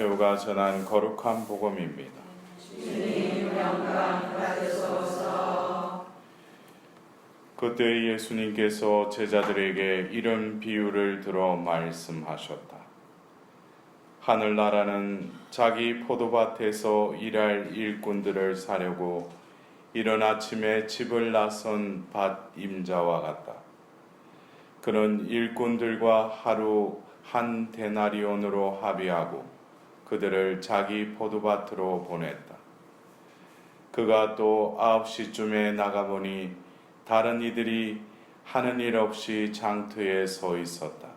마테오가 전한 거룩한 복음입니다. 주님 영광 받으소서. 그때 예수님께서 제자들에게 이런 비유를 들어 말씀하셨다. 하늘나라는 자기 포도밭에서 일할 일꾼들을 사려고 이른 아침에 집을 나선 밭 임자와 같다. 그는 일꾼들과 하루 한 데나리온으로 합의하고 그들을 자기 포도밭으로 보냈다. 그가 또 9시쯤에 나가보니 다른 이들이 하는 일 없이 장터에 서 있었다.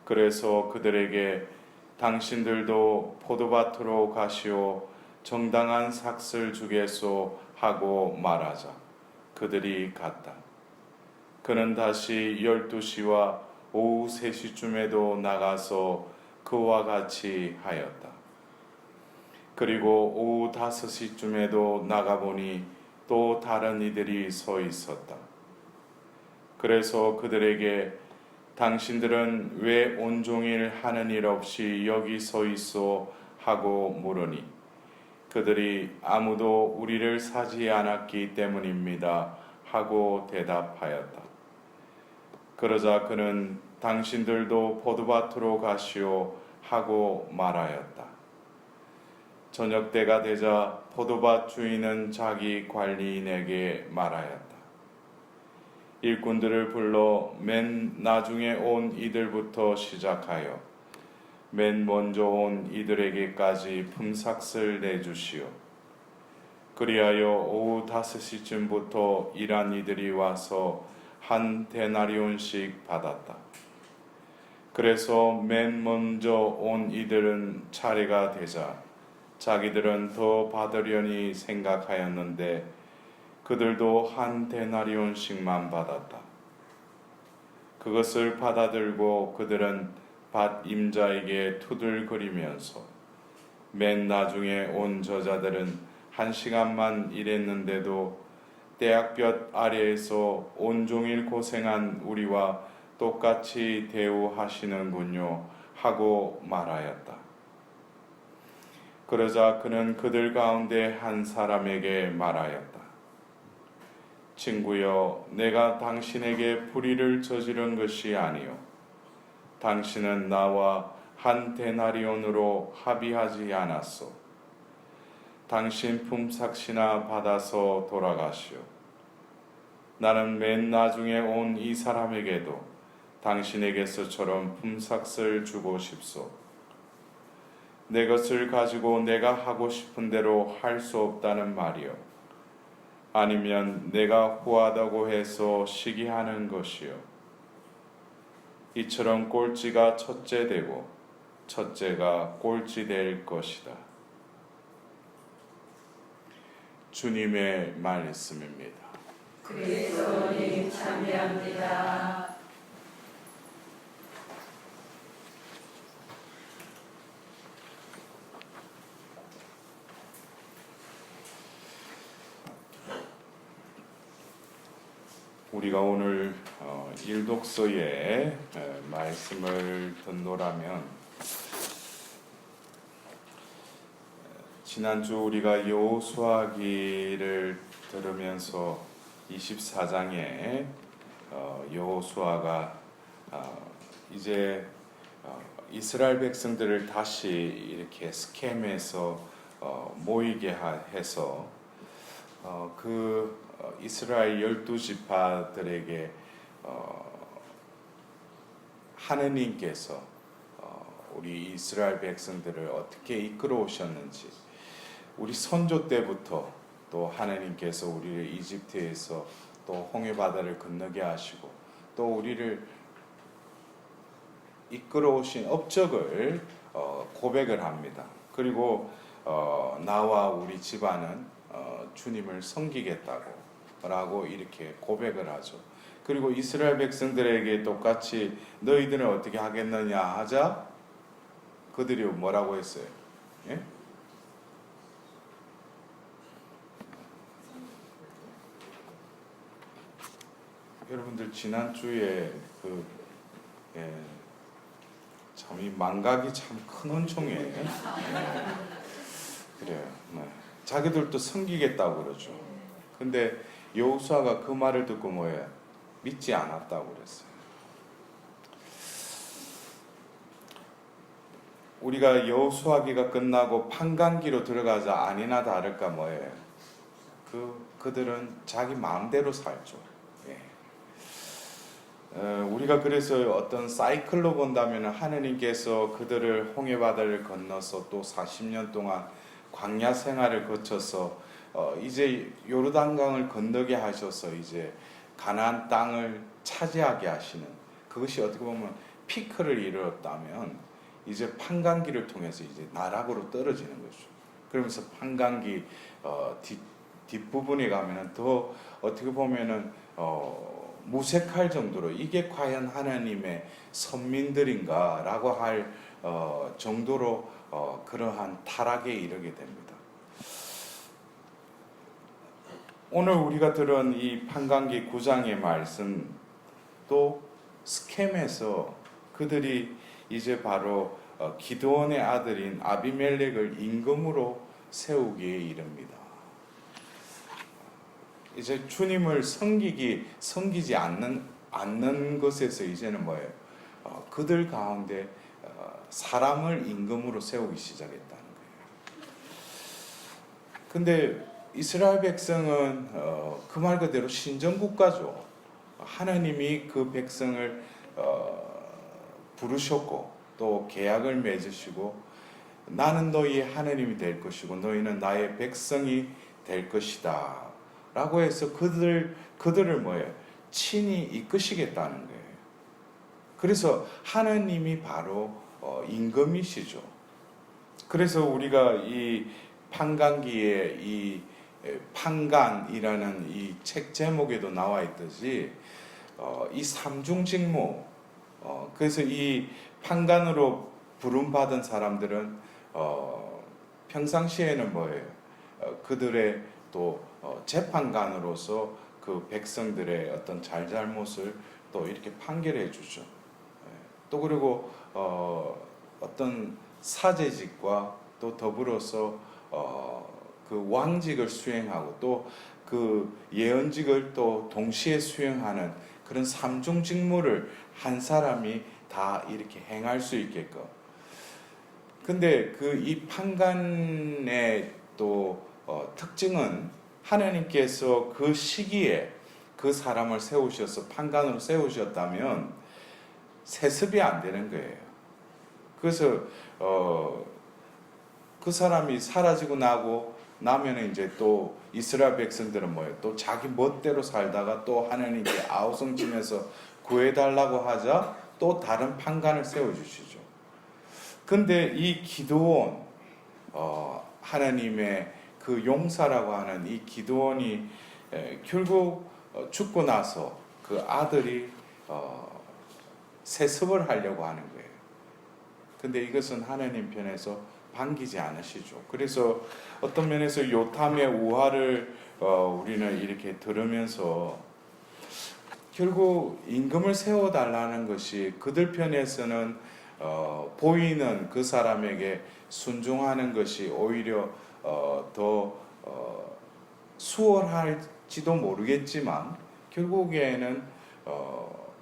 그래서 그들에게 당신들도 포도밭으로 가시오, 정당한 삭슬 주겠소 하고 말하자 그들이 갔다. 그는 다시 12시와 오후 3시쯤에도 나가서 그와 같이 하였다. 그리고 오후 5시쯤에도 나가보니 또 다른 이들이 서 있었다. 그래서 그들에게 당신들은 왜 온종일 하는 일 없이 여기 서 있소 하고 물으니 그들이 아무도 우리를 사지 않았기 때문입니다 하고 대답하였다. 그러자 그는 당신들도 포도밭으로 가시오 하고 말하였다. 저녁 때가 되자 포도밭 주인은 자기 관리인에게 말하였다. 일꾼들을 불러 맨 나중에 온 이들부터 시작하여 맨 먼저 온 이들에게까지 품삯을 내주시오. 그리하여 오후 5시쯤부터 일한 이들이 와서 한 데나리온씩 받았다. 그래서 맨 먼저 온 이들은 차례가 되자 자기들은 더 받으려니 생각하였는데 그들도 한 데나리온씩만 받았다. 그것을 받아들고 그들은 밭 임자에게 투덜거리면서 맨 나중에 온 저자들은 1시간만 일했는데도 대학볕 아래에서 온종일 고생한 우리와 똑같이 대우하시는군요 하고 말하였다. 그러자 그는 그들 가운데 한 사람에게 말하였다. 친구여, 내가 당신에게 불의를 저지른 것이 아니요 당신은 나와 한 데나리온으로 합의하지 않았소. 당신 품삯이나 받아서 돌아가시오. 나는 맨 나중에 온 이 사람에게도 당신에게서처럼 품삯을 주고 싶소. 내 것을 가지고 내가 하고 싶은 대로 할 수 없다는 말이요. 아니면 내가 후하다고 해서 시기하는 것이요. 이처럼 꼴찌가 첫째 되고 첫째가 꼴찌 될 것이다. 주님의 말씀입니다. 그리스도님 참배합니다. 우리가 오늘 일독서의 말씀을 듣노라면 지난주 우리가 여호수아기를 들으면서 24장에 여호수아가 이제 이스라엘 백성들을 다시 이렇게 스캠해서 모이게 해서 그 이스라엘 12지파들에게 하느님께서 우리 이스라엘 백성들을 어떻게 이끌어 오셨는지, 우리 선조 때부터 또 하느님께서 우리를 이집트에서 또 홍해 바다를 건너게 하시고 또 우리를 이끌어 오신 업적을 고백을 합니다. 그리고 나와 우리 집안은 주님을 섬기겠다고 라고 이렇게 고백을 하죠. 그리고 이스라엘 백성들에게 똑같이 너희들은 어떻게 하겠느냐 하자 그들이 뭐라고 했어요? 예? 여러분들 지난주에 참 이 망각이 참 큰 은총이에요. 그래요. 네. 자기들도 섬기겠다고 그러죠. 근데 여호수아가 그 말을 듣고 뭐예요? 믿지 않았다고 그랬어요. 우리가 여호수아기가 끝나고 판관기로 들어가자 아니나 다를까 뭐예요? 그들은 자기 마음대로 살죠. 우리가 그래서 어떤 사이클로 본다면 하느님께서 그들을 홍해바다를 건너서 또 40년 동안 광야 생활을 거쳐서 이제 요르단강을 건너게 하셔서 이제 가나안 땅을 차지하게 하시는, 그것이 어떻게 보면 피크를 이루었다면 이제 판관기를 통해서 이제 나락으로 떨어지는 거죠. 그러면서 판관기 뒷부분에 가면은 더 어떻게 보면은 무색할 정도로 이게 과연 하나님의 선민들인가라고 할 정도로 그러한 타락에 이르게 됩니다. 오늘 우리가 들은 이 판관기 9장의 말씀, 또 스켐에서 그들이 이제 바로 기드온의 아들인 아비멜렉을 임금으로 세우기에 이릅니다. 이제 주님을 섬기지 않는 것에서 이제는 뭐예요? 그들 가운데 사람을 임금으로 세우기 시작했다는 거예요. 근데 이스라엘 백성은 그 말 그대로 신정국가죠. 하나님이 그 백성을 부르셨고 또 계약을 맺으시고 나는 너희의 하나님이 될 것이고 너희는 나의 백성이 될 것이다 라고 해서 그들을 뭐예요? 친히 이끄시겠다는 거예요. 그래서 하나님이 바로 임금이시죠. 그래서 우리가 이 판관기에 이 판관이라는 이 책 제목에도 나와 있듯이 이 삼중직무, 그래서 이 판관으로 부름받은 사람들은 평상시에는 뭐예요? 그들의 또 재판관으로서 그 백성들의 어떤 잘잘못을 또 이렇게 판결해 주죠. 또 그리고 어떤 사제직과 또 더불어서 그 왕직을 수행하고 또 그 예언직을 또 동시에 수행하는 그런 삼중 직무를 한 사람이 다 이렇게 행할 수 있게끔. 근데 그 이 판관의 또 특징은 하나님께서 그 시기에 그 사람을 세우셔서 판관으로 세우셨다면 세습이 안 되는 거예요. 그래서 그 사람이 사라지고 나면은 이제 또 이스라엘 백성들은 뭐예요? 또 자기 멋대로 살다가 또 하나님께 아우성치면서 구해달라고 하자 또 다른 판관을 세워주시죠. 근데 이 기드온, 하나님의 그 용사라고 하는 이 기드온이 결국 죽고 나서 그 아들이 세습을 하려고 하는 거예요. 근데 이것은 하나님 편에서 반기지 않으시죠. 그래서 어떤 면에서 요탐의 우화를 우리는 이렇게 들으면서 결국 임금을 세워달라는 것이 그들 편에서는 보이는 그 사람에게 순종하는 것이 오히려 더 수월할지도 모르겠지만 결국에는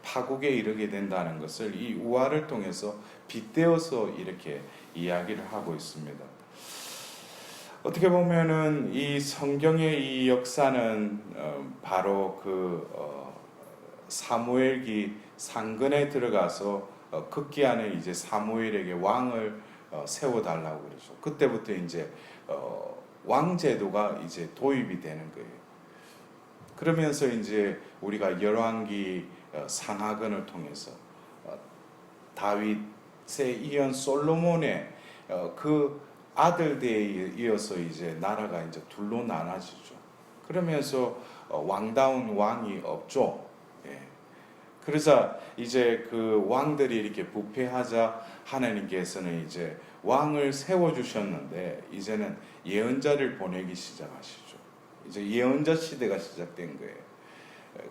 파국에 이르게 된다는 것을 이 우화를 통해서 빗대어서 이렇게 이야기를 하고 있습니다. 어떻게 보면은 이 성경의 이 역사는 바로 그 사무엘기 상근에 들어가서 급기야는 이제 사무엘에게 왕을 세워달라고 그러죠. 그때부터 이제 왕제도가 이제 도입이 되는 거예요. 그러면서 이제 우리가 열왕기 상하근을 통해서 다윗에 이은 솔로몬의 그 아들들에 이어서 이제 나라가 이제 둘로 나눠지죠. 그러면서 왕다운 왕이 없죠. 예. 그래서 이제 그 왕들이 이렇게 부패하자 하나님께서는 이제 왕을 세워주셨는데 이제는 예언자를 보내기 시작하시죠. 이제 예언자 시대가 시작된 거예요.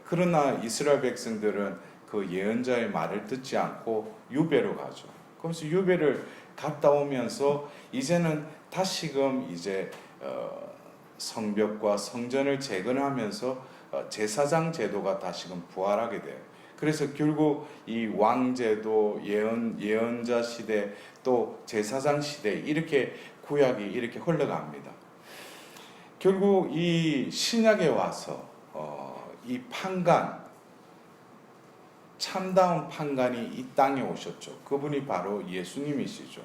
그러나 이스라엘 백성들은 그 예언자의 말을 듣지 않고 유배로 가죠. 그러면서 유배를 갔다 오면서 이제는 다시금 이제 성벽과 성전을 재건하면서 제사장 제도가 다시금 부활하게 돼요. 그래서 결국 이 왕제도, 예언자 시대, 또 제사장 시대 이렇게 구약이 이렇게 흘러갑니다. 결국 이 신약에 와서 이 판관, 참다운 판관이 이 땅에 오셨죠. 그분이 바로 예수님이시죠.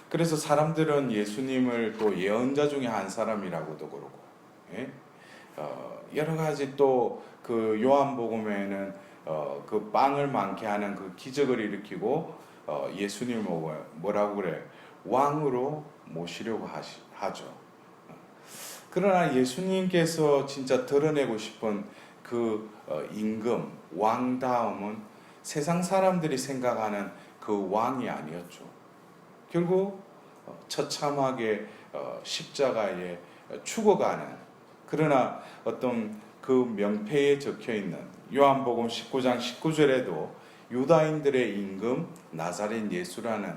그래서 사람들은 예수님을 또 예언자 중에 한 사람이라고도 그러고, 예? 여러 가지 또 그 요한복음에는 그 빵을 많게 하는 그 기적을 일으키고 예수님을 뭐라고 그래? 왕으로 모시려고 하죠. 그러나 예수님께서 진짜 드러내고 싶은 그 임금, 왕다움은 세상 사람들이 생각하는 그 왕이 아니었죠. 결국 처참하게 십자가에 죽어가는, 그러나 어떤 그 명패에 적혀있는 요한복음 19장 19절에도 유다인들의 임금 나사렛 예수라는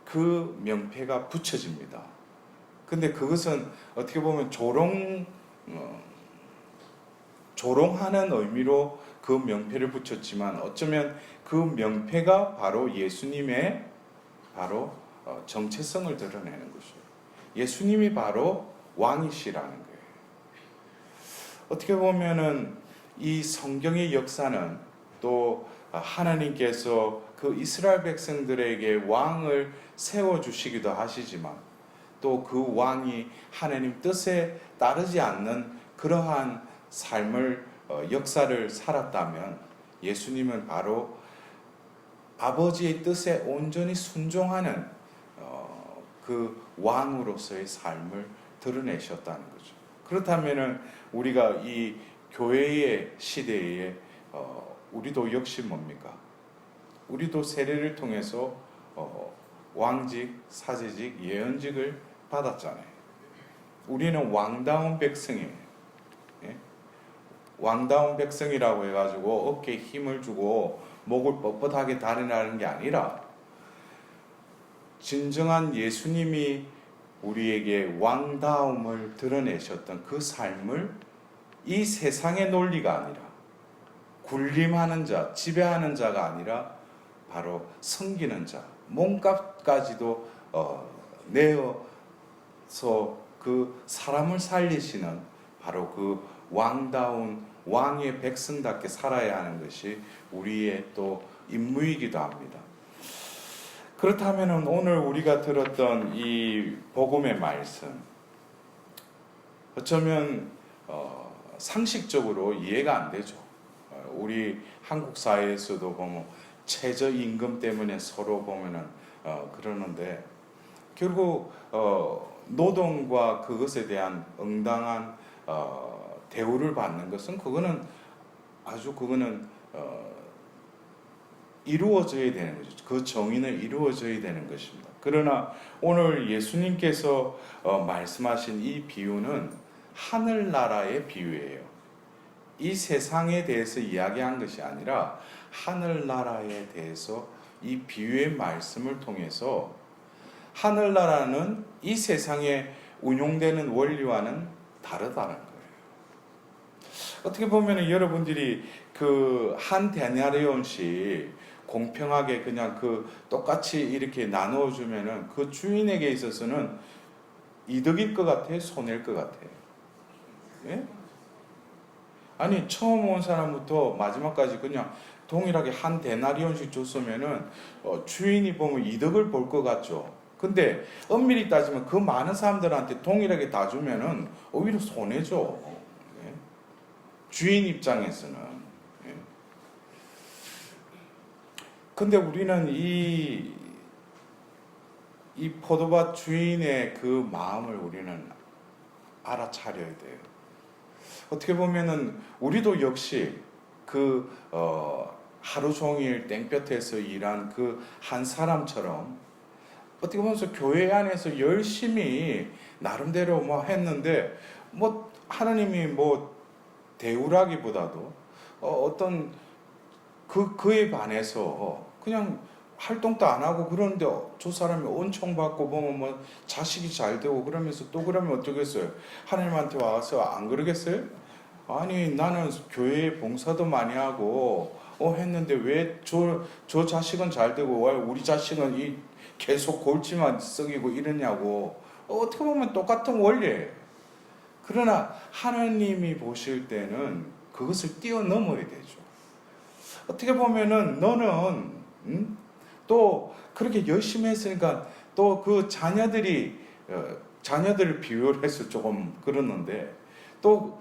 그 명패가 붙여집니다. 근데 그것은 어떻게 보면 조롱하는 의미로 그 명패를 붙였지만 어쩌면 그 명패가 바로 예수님의 바로 정체성을 드러내는 것이에요. 예수님이 바로 왕이시라는 거예요. 어떻게 보면은 이 성경의 역사는 또 하나님께서 그 이스라엘 백성들에게 왕을 세워주시기도 하시지만 또 그 왕이 하나님 뜻에 따르지 않는 그러한 삶을 역사를 살았다면 예수님은 바로 아버지의 뜻에 온전히 순종하는 그 왕으로서의 삶을 드러내셨다는 거죠. 그렇다면은 우리가 이 교회의 시대에 우리도 역시 뭡니까? 우리도 세례를 통해서 왕직, 사제직, 예언직을 받았잖아요. 우리는 왕다운 백성이에요. 예? 왕다운 백성이라고 해가지고 어깨에 힘을 주고 목을 뻣뻣하게 다니라는 게 아니라 진정한 예수님이 우리에게 왕다움을 드러내셨던 그 삶을 이 세상의 논리가 아니라 군림하는 자, 지배하는 자가 아니라 바로 섬기는 자, 몸값까지도 내어서 그 사람을 살리시는 바로 그 왕다운 왕의 백성답게 살아야 하는 것이 우리의 또 임무이기도 합니다. 그렇다면 오늘 우리가 들었던 이 복음의 말씀, 어쩌면 상식적으로 이해가 안 되죠. 우리 한국 사회에서도 보면 최저임금 때문에 서로 보면은 그러는데 결국 노동과 그것에 대한 응당한 대우를 받는 것은 그거는 이루어져야 되는 거죠. 그 정의는 이루어져야 되는 것입니다. 그러나 오늘 예수님께서 말씀하신 이 비유는 하늘나라의 비유예요. 이 세상에 대해서 이야기한 것이 아니라 하늘나라에 대해서 이 비유의 말씀을 통해서 하늘나라는 이 세상에 운용되는 원리와는 다르다는 거예요. 어떻게 보면 여러분들이 그 한 데나리온씩 공평하게 그냥 그 똑같이 이렇게 나누어 주면은 그 주인에게 있어서는 이득일 것 같아요, 손해일 것 같아요. 예? 아니 처음 온 사람부터 마지막까지 그냥 동일하게 한 데나리온씩 줬으면은 주인이 보면 이득을 볼 것 같죠. 근데 엄밀히 따지면 그 많은 사람들한테 동일하게 다 주면은 오히려 손해죠. 예? 주인 입장에서는. 예? 근데 우리는 이 포도밭 주인의 그 마음을 우리는 알아차려야 돼요. 어떻게 보면은 우리도 역시 그 하루 종일 땡볕에서 일한 그 한 사람처럼 어떻게 보면 교회 안에서 열심히 나름대로 뭐 했는데 뭐 하나님이 뭐 대우라기보다도 어떤 그에 반해서 그냥 활동도 안 하고 그러는데 저 사람이 은총 받고 보면 뭐 자식이 잘 되고 그러면서 또 그러면 어쩌겠어요? 하나님한테 와서 안 그러겠어요? 아니 나는 교회에 봉사도 많이 하고 했는데 왜 저 자식은 잘 되고 왜 우리 자식은 이 계속 골치만 썩이고 이러냐고. 어떻게 보면 똑같은 원리예요. 그러나 하나님이 보실 때는 그것을 뛰어넘어야 되죠. 어떻게 보면은 너는 또 그렇게 열심히 했으니까 또 그 자녀들을 비유를 해서 조금 그러는데 또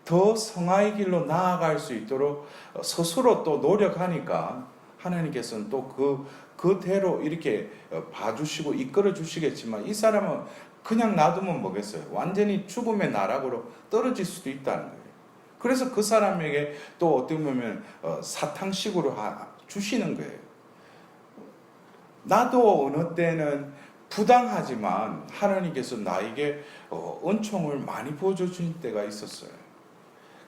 더 성화의 길로 나아갈 수 있도록 스스로 또 노력하니까 하나님께서는 또 그대로 이렇게 봐주시고 이끌어 주시겠지만 이 사람은 그냥 놔두면 뭐겠어요? 완전히 죽음의 나락으로 떨어질 수도 있다는 거예요. 그래서 그 사람에게 또 어떻게 보면 사탕식으로 주시는 거예요. 나도 어느 때는 부당하지만 하나님께서 나에게 은총을 많이 부어주신 때가 있었어요.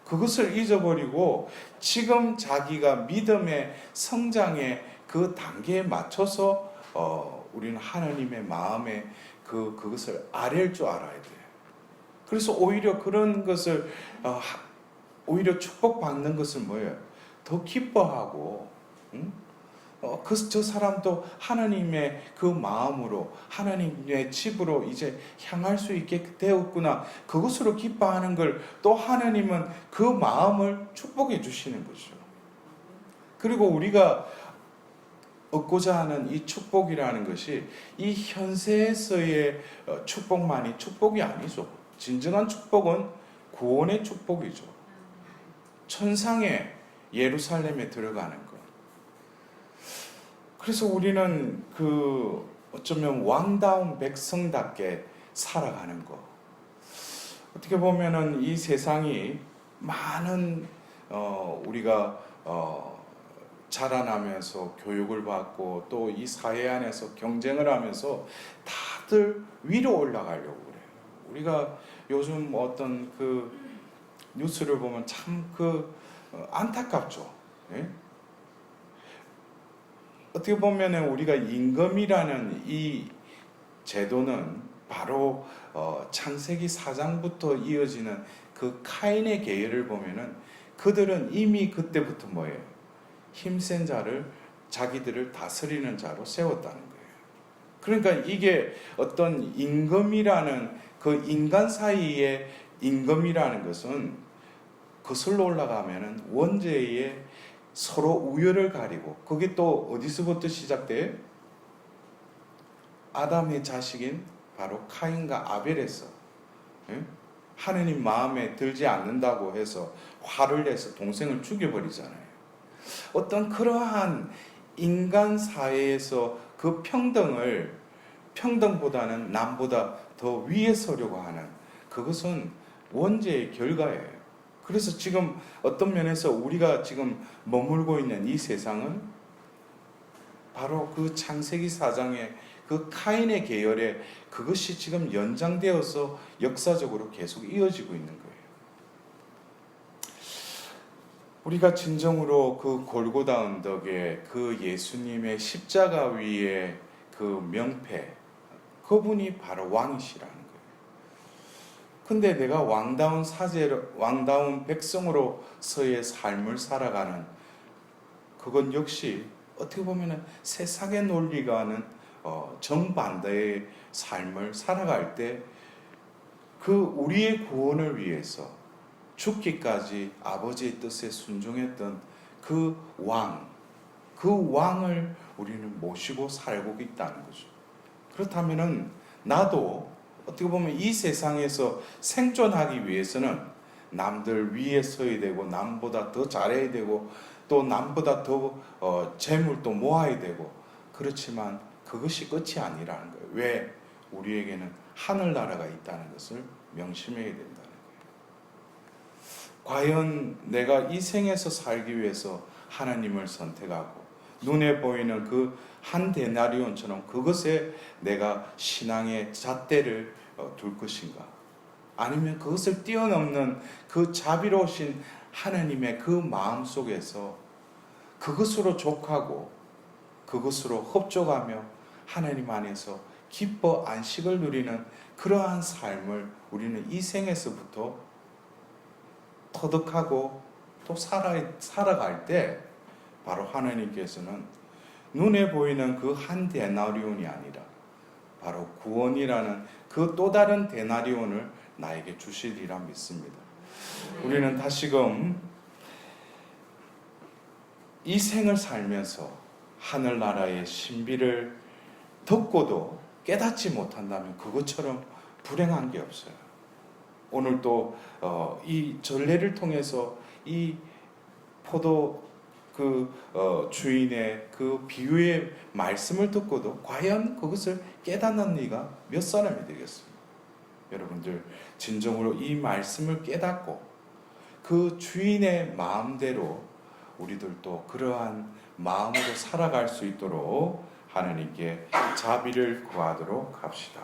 그것을 잊어버리고 지금 자기가 믿음의 성장의 그 단계에 맞춰서 우리는 하나님의 마음에 그것을 아랠 줄 알아야 돼요. 그래서 오히려 그런 것을 오히려 축복받는 것은 뭐예요? 더 기뻐하고 저 사람도 하나님의 그 마음으로 하나님의 집으로 이제 향할 수 있게 되었구나. 그것으로 기뻐하는 걸 또 하나님은 그 마음을 축복해 주시는 거죠. 그리고 우리가 얻고자 하는 이 축복이라는 것이 이 현세에서의 축복만이 축복이 아니죠. 진정한 축복은 구원의 축복이죠. 천상의 예루살렘에 들어가는 것. 그래서 우리는 어쩌면 왕다운 백성답게 살아가는 것. 어떻게 보면은 이 세상이 많은 우리가 자라나면서 교육을 받고 또 이 사회 안에서 경쟁을 하면서 다들 위로 올라가려고 그래요. 우리가 요즘 어떤 뉴스를 보면 참 안타깝죠. 예? 어떻게 보면은 우리가 임금이라는 이 제도는 바로 창세기 4장부터 이어지는 그 카인의 계열을 보면은 그들은 이미 그때부터 뭐예요? 힘센 자를 자기들을 다스리는 자로 세웠다는 거예요. 그러니까 이게 어떤 임금이라는 그 인간 사이의 임금이라는 것은 거슬러 올라가면은 원죄의 서로 우열을 가리고 그게 또 어디서부터 시작돼요? 아담의 자식인 바로 카인과 아벨에서 하느님 마음에 들지 않는다고 해서 화를 내서 동생을 죽여버리잖아요. 어떤 그러한 인간 사회에서 그 평등보다는 남보다 더 위에 서려고 하는 그것은 원죄의 결과예요. 그래서 지금 어떤 면에서 우리가 지금 머물고 있는 이 세상은 바로 그 창세기 4장의 그 카인의 계열에 그것이 지금 연장되어서 역사적으로 계속 이어지고 있는 거예요. 우리가 진정으로 그 골고다 언덕에 그 예수님의 십자가 위에 그 명패, 그분이 바로 왕이시라는 거예요. 근데 내가 왕다운 백성으로서의 삶을 살아가는 그건 역시 어떻게 보면 세상의 논리가는 정반대의 삶을 살아갈 때 그 우리의 구원을 위해서 죽기까지 아버지의 뜻에 순종했던 그 왕을 우리는 모시고 살고 있다는 거죠. 그렇다면은 나도 어떻게 보면 이 세상에서 생존하기 위해서는 남들 위에 서야 되고 남보다 더 잘해야 되고 또 남보다 더 재물도 모아야 되고 그렇지만 그것이 끝이 아니라는 거예요. 왜? 우리에게는 하늘나라가 있다는 것을 명심해야 된다는 거예요. 과연 내가 이 생에서 살기 위해서 하나님을 선택하고 눈에 보이는 그 한 데나리온처럼 그것에 내가 신앙의 잣대를 둘 것인가? 아니면 그것을 뛰어넘는 그 자비로우신 하나님의 그 마음 속에서 그것으로 족하고 그것으로 흡족하며 하나님 안에서 기뻐 안식을 누리는 그러한 삶을 우리는 이 생에서부터 터득하고 또 살아갈 때 바로 하나님께서는 눈에 보이는 그 한 데나리온이 아니라 바로 구원이라는 그 또 다른 데나리온을 나에게 주시리라 믿습니다. 우리는 다시금 이 생을 살면서 하늘나라의 신비를 듣고도 깨닫지 못한다면 그것처럼 불행한 게 없어요. 오늘 또 이 전례를 통해서 이 포도 주인의 그 비유의 말씀을 듣고도 과연 그것을 깨닫는 이가 몇 사람이 되겠습니까? 여러분들 진정으로 이 말씀을 깨닫고 그 주인의 마음대로 우리들도 그러한 마음으로 살아갈 수 있도록 하나님께 자비를 구하도록 합시다.